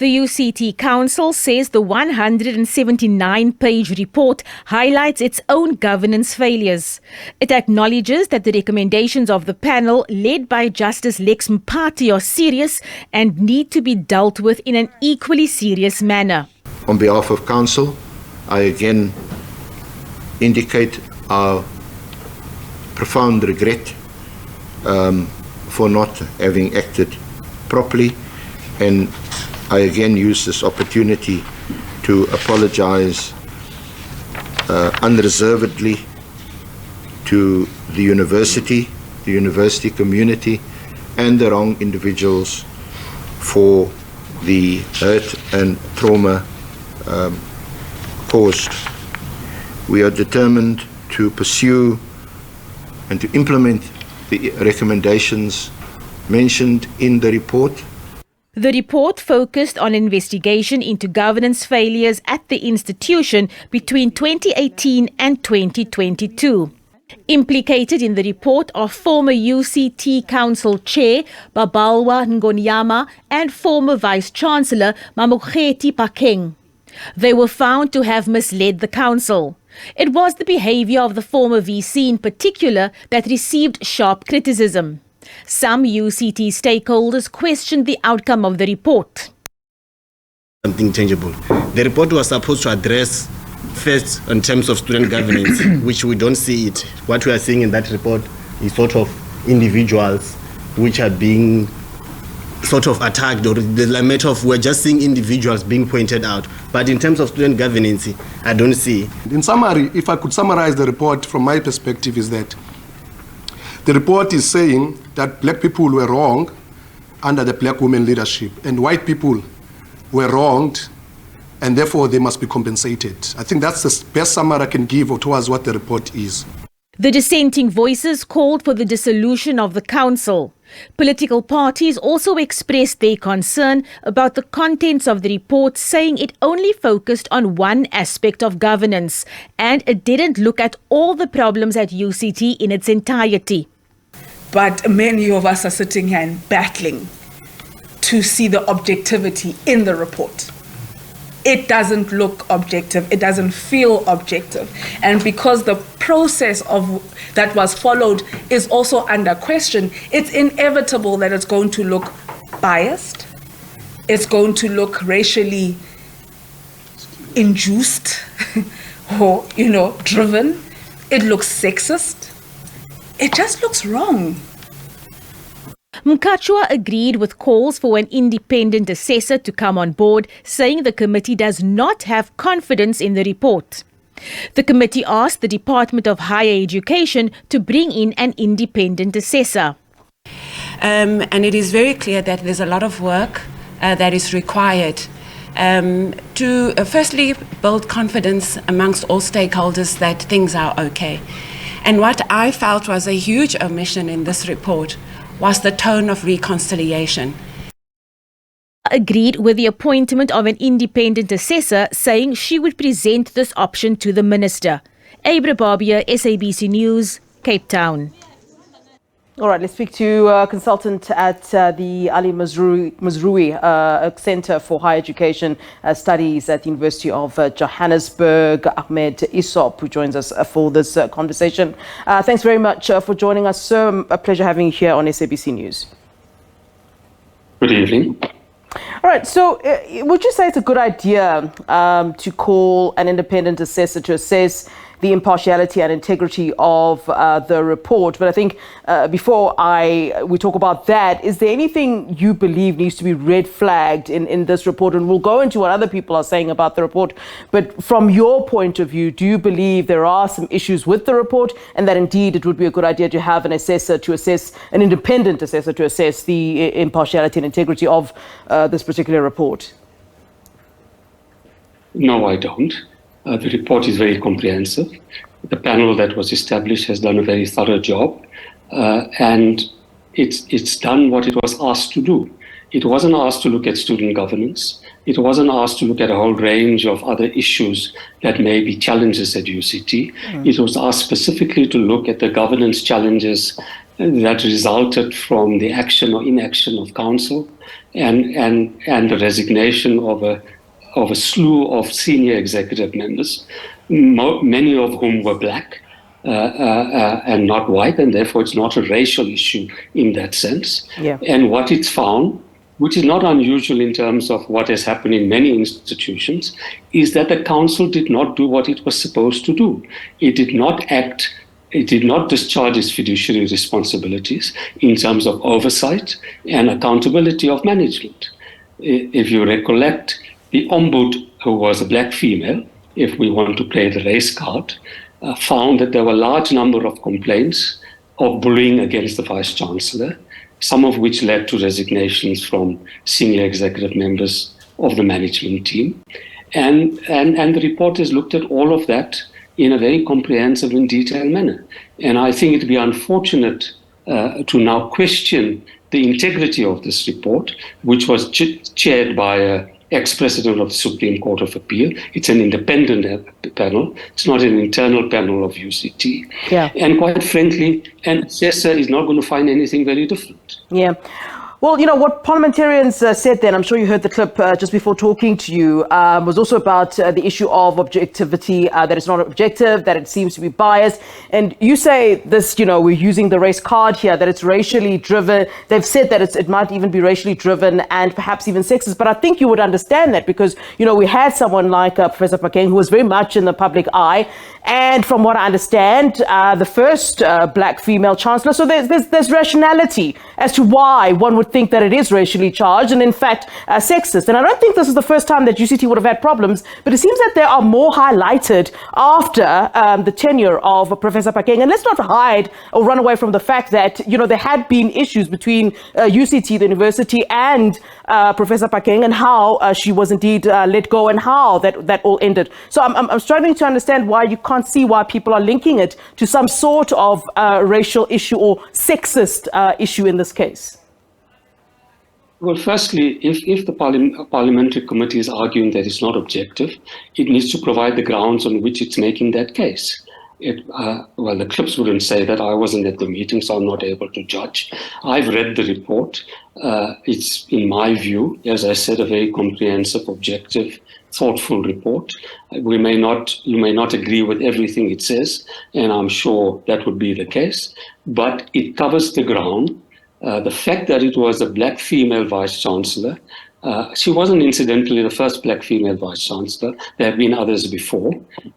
The UCT Council says the 179-page report highlights its own governance failures. It acknowledges that the recommendations of the panel led by Justice Lex Mpati are serious and need to be dealt with in an equally serious manner. On behalf of Council, I again indicate our profound regret for not having acted properly, and I again use this opportunity to apologize unreservedly to the university community, and the wrong individuals for the hurt and trauma caused. We are determined to pursue and to implement the recommendations mentioned in the report. The report focused on investigation into governance failures at the institution between 2018 and 2022. Implicated in the report are former UCT Council Chair Babalwa Ngonyama and former Vice-Chancellor Mamokgethi Phakeng. They were found to have misled the council. It was the behaviour of the former VC in particular that received sharp criticism. Some UCT stakeholders questioned the outcome of the report. Something tangible. The report was supposed to address first in terms of student governance, which we don't see it. What we are seeing in that report is sort of individuals which are being sort of attacked, or the matter of we're just seeing individuals being pointed out. But in terms of student governance, I don't see. In summary, if I could summarize the report from my perspective, is that the report is saying that black people were wrong under the black women leadership and white people were wronged and therefore they must be compensated. I think that's the best summary I can give towards what the report is. The dissenting voices called for the dissolution of the council. Political parties also expressed their concern about the contents of the report, saying it only focused on one aspect of governance and it didn't look at all the problems at UCT in its entirety. But many of us are sitting here and battling to see the objectivity in the report. It doesn't look objective, it doesn't feel objective. And because the process that was followed is also under question, it's inevitable that it's going to look biased, it's going to look racially induced or, driven. It looks sexist. It just looks wrong. Mkhatshwa agreed with calls for an independent assessor to come on board, saying the committee does not have confidence in the report. The committee asked the Department of Higher Education to bring in an independent assessor. And it is very clear that there's a lot of work that is required to firstly build confidence amongst all stakeholders that things are okay. And what I felt was a huge omission in this report was the tone of reconciliation. Agreed with the appointment of an independent assessor, saying she would present this option to the minister. Abra Barbia, SABC News, Cape Town. All right, let's speak to a consultant at the Ali Mazrui Centre for Higher Education Studies at the University of Johannesburg, Ahmed Essop, who joins us for this conversation. Thanks very much for joining us, sir. A pleasure having you here on SABC News. Good evening. All right, so would you say it's a good idea to call an independent assessor to assess the impartiality and integrity of the report? But I think before we talk about that, is there anything you believe needs to be red flagged in this report? And we'll go into what other people are saying about the report. But from your point of view, do you believe there are some issues with the report and that indeed it would be a good idea to have an assessor to assess, an independent assessor to assess the impartiality and integrity of this particular report? No, I don't. The report is very comprehensive. The panel that was established has done a very thorough job, and it's done what it was asked to do. It wasn't asked to look at student governance. It wasn't asked to look at a whole range of other issues that may be challenges at UCT. It was asked specifically to look at the governance challenges that resulted from the action or inaction of council and the resignation of a slew of senior executive members, many of whom were black and not white, and therefore it's not a racial issue in that sense. Yeah. And what it's found, which is not unusual in terms of what has happened in many institutions, is that the council did not do what it was supposed to do. It did not act, it did not discharge its fiduciary responsibilities in terms of oversight and accountability of management. If you recollect, the Ombud, who was a black female, if we want to play the race card, found that there were a large number of complaints of bullying against the Vice-Chancellor, some of which led to resignations from senior executive members of the management team. And the report has looked at all of that in a very comprehensive and detailed manner. And I think it would be unfortunate to now question the integrity of this report, which was chaired by an ex-president of the Supreme Court of Appeal. It's an independent panel. It's not an internal panel of UCT. Yeah. And quite frankly, an assessor is not going to find anything very different. Yeah. Well, you know, what parliamentarians said then, I'm sure you heard the clip just before talking to you, was also about the issue of objectivity, that it's not objective, that it seems to be biased. And you say this, you know, we're using the race card here, that it's racially driven. They've said that it might even be racially driven and perhaps even sexist. But I think you would understand that because, you know, we had someone like Professor Phakeng who was very much in the public eye. And from what I understand, the first black female chancellor. So there's rationality as to why one would think that it is racially charged and in fact sexist. And I don't think this is the first time that UCT would have had problems, but it seems that they are more highlighted after the tenure of Professor Phakeng. And let's not hide or run away from the fact that, you know, there had been issues between UCT, the university, and Professor Phakeng, and how she was indeed let go and how that all ended. So I'm struggling to understand why you can't see why people are linking it to some sort of racial issue or sexist issue in this case. Well, firstly, if the parliamentary committee is arguing that it's not objective, it needs to provide the grounds on which it's making that case. Well, the clips wouldn't say that. I wasn't at the meeting, so I'm not able to judge. I've read the report. It's, in my view, as I said, a very comprehensive, objective, thoughtful report. You may not agree with everything it says, and I'm sure that would be the case, but it covers the ground. The fact that it was a black female vice-chancellor, she wasn't incidentally the first black female vice-chancellor. There have been others before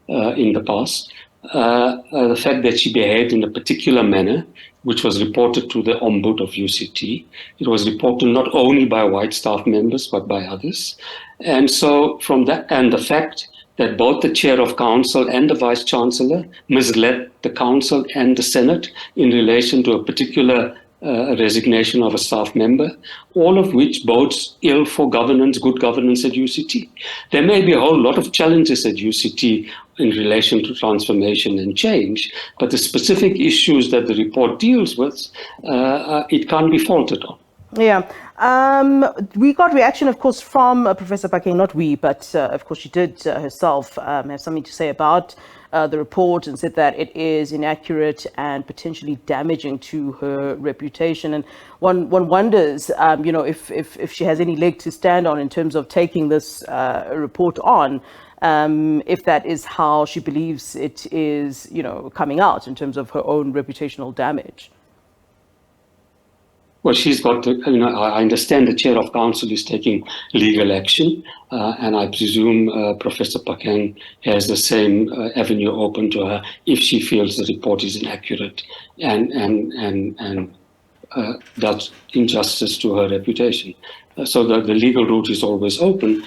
in the past. The fact that she behaved in a particular manner, which was reported to the Ombud of UCT. It was reported not only by white staff members, but by others. And so from that, and the fact that both the chair of council and the vice-chancellor misled the council and the Senate in relation to a particular resignation of a staff member, all of which bodes ill for governance, good governance at UCT. There may be a whole lot of challenges at UCT in relation to transformation and change, but the specific issues that the report deals with, it can't be faulted on. Yeah. We got reaction, of course, from Professor Phakeng, not we, but of course she did herself have something to say about the report and said that it is inaccurate and potentially damaging to her reputation. And one wonders, you know, if she has any leg to stand on in terms of taking this report on, if that is how she believes it is, you know, coming out in terms of her own reputational damage. Well, she's got to, you know, I understand the chair of council is taking legal action, and I presume Professor Phakeng has the same avenue open to her if she feels the report is inaccurate and does injustice to her reputation. So the legal route is always open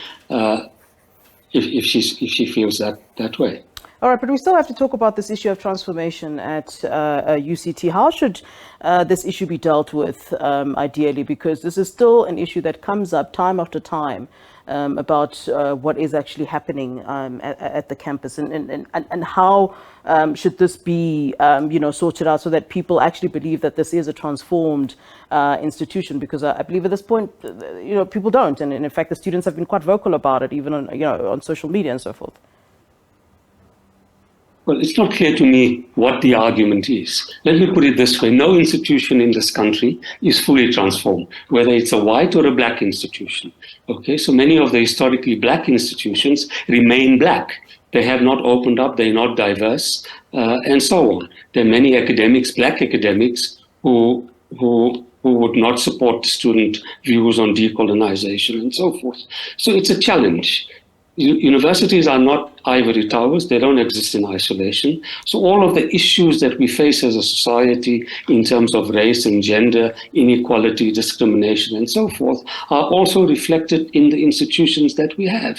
if she feels that way. All right, but we still have to talk about this issue of transformation at UCT. How should this issue be dealt with, ideally? Because this is still an issue that comes up time after time about what is actually happening at the campus, and how should this be, you know, sorted out so that people actually believe that this is a transformed institution? Because I believe at this point, you know, people don't, and in fact, the students have been quite vocal about it, even on, you know, on social media and so forth. Well, it's not clear to me what the argument is. Let me put it this way. No institution in this country is fully transformed, whether it's a white or a black institution. Okay, so many of the historically black institutions remain black. They have not opened up, they're not diverse, and so on. There are many academics, black academics, who would not support the student views on decolonization and so forth. So it's a challenge. Universities are not ivory towers. They don't exist in isolation. So all of the issues that we face as a society in terms of race and gender, inequality, discrimination, and so forth are also reflected in the institutions that we have.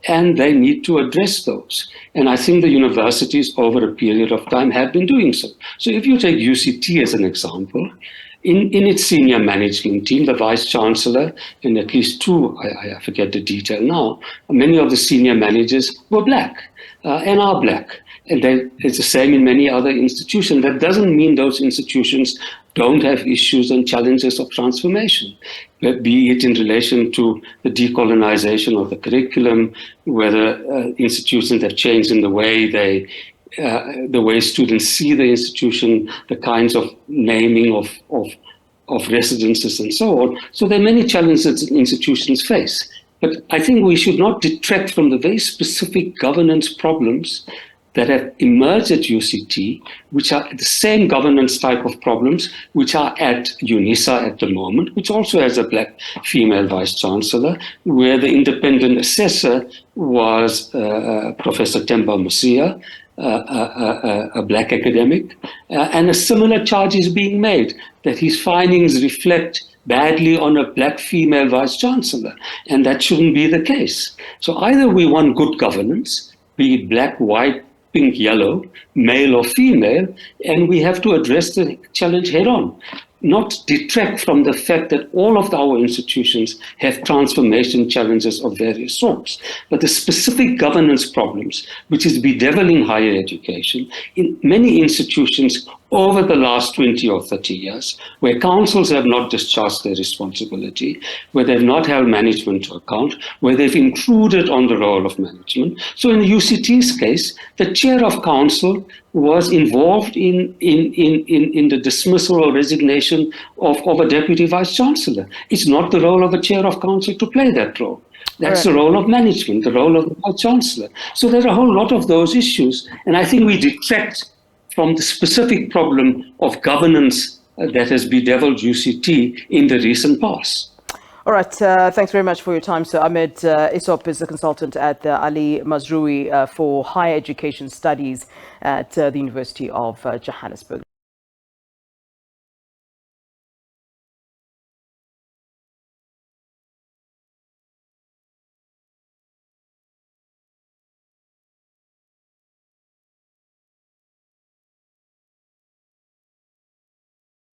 And they need to address those. And I think the universities over a period of time have been doing so. So if you take UCT as an example, in its senior management team, the vice-chancellor and at least two, I forget the detail now, many of the senior managers were black and are black. And it's the same in many other institutions. That doesn't mean those institutions don't have issues and challenges of transformation, be it in relation to the decolonization of the curriculum, whether institutions have changed in the way students see the institution, the kinds of naming of residences and so on. So there are many challenges that institutions face. But I think we should not detract from the very specific governance problems that have emerged at UCT, which are the same governance type of problems which are at UNISA at the moment, which also has a black female vice-chancellor, where the independent assessor was Professor Temba Musia, a black academic, and a similar charge is being made that his findings reflect badly on a black female vice-chancellor, and that shouldn't be the case. So either we want good governance, be it black, white, pink, yellow, male or female, and we have to address the challenge head on, not detract from the fact that all of our institutions have transformation challenges of various sorts. But the specific governance problems, which is bedeviling higher education, in many institutions over the last 20 or 30 years, where councils have not discharged their responsibility, where they've not held management to account, where they've intruded on the role of management. So in UCT's case, the chair of council was involved in the dismissal or resignation of a deputy vice-chancellor. It's not the role of a chair of council to play that role. That's the role of management, the role of the vice-chancellor. So there are a whole lot of those issues, and I think we detract from the specific problem of governance that has bedeviled UCT in the recent past. All right, thanks very much for your time, Sir. Ahmed Essop is a consultant at the Ali Mazrui for Higher Education Studies at the University of Johannesburg.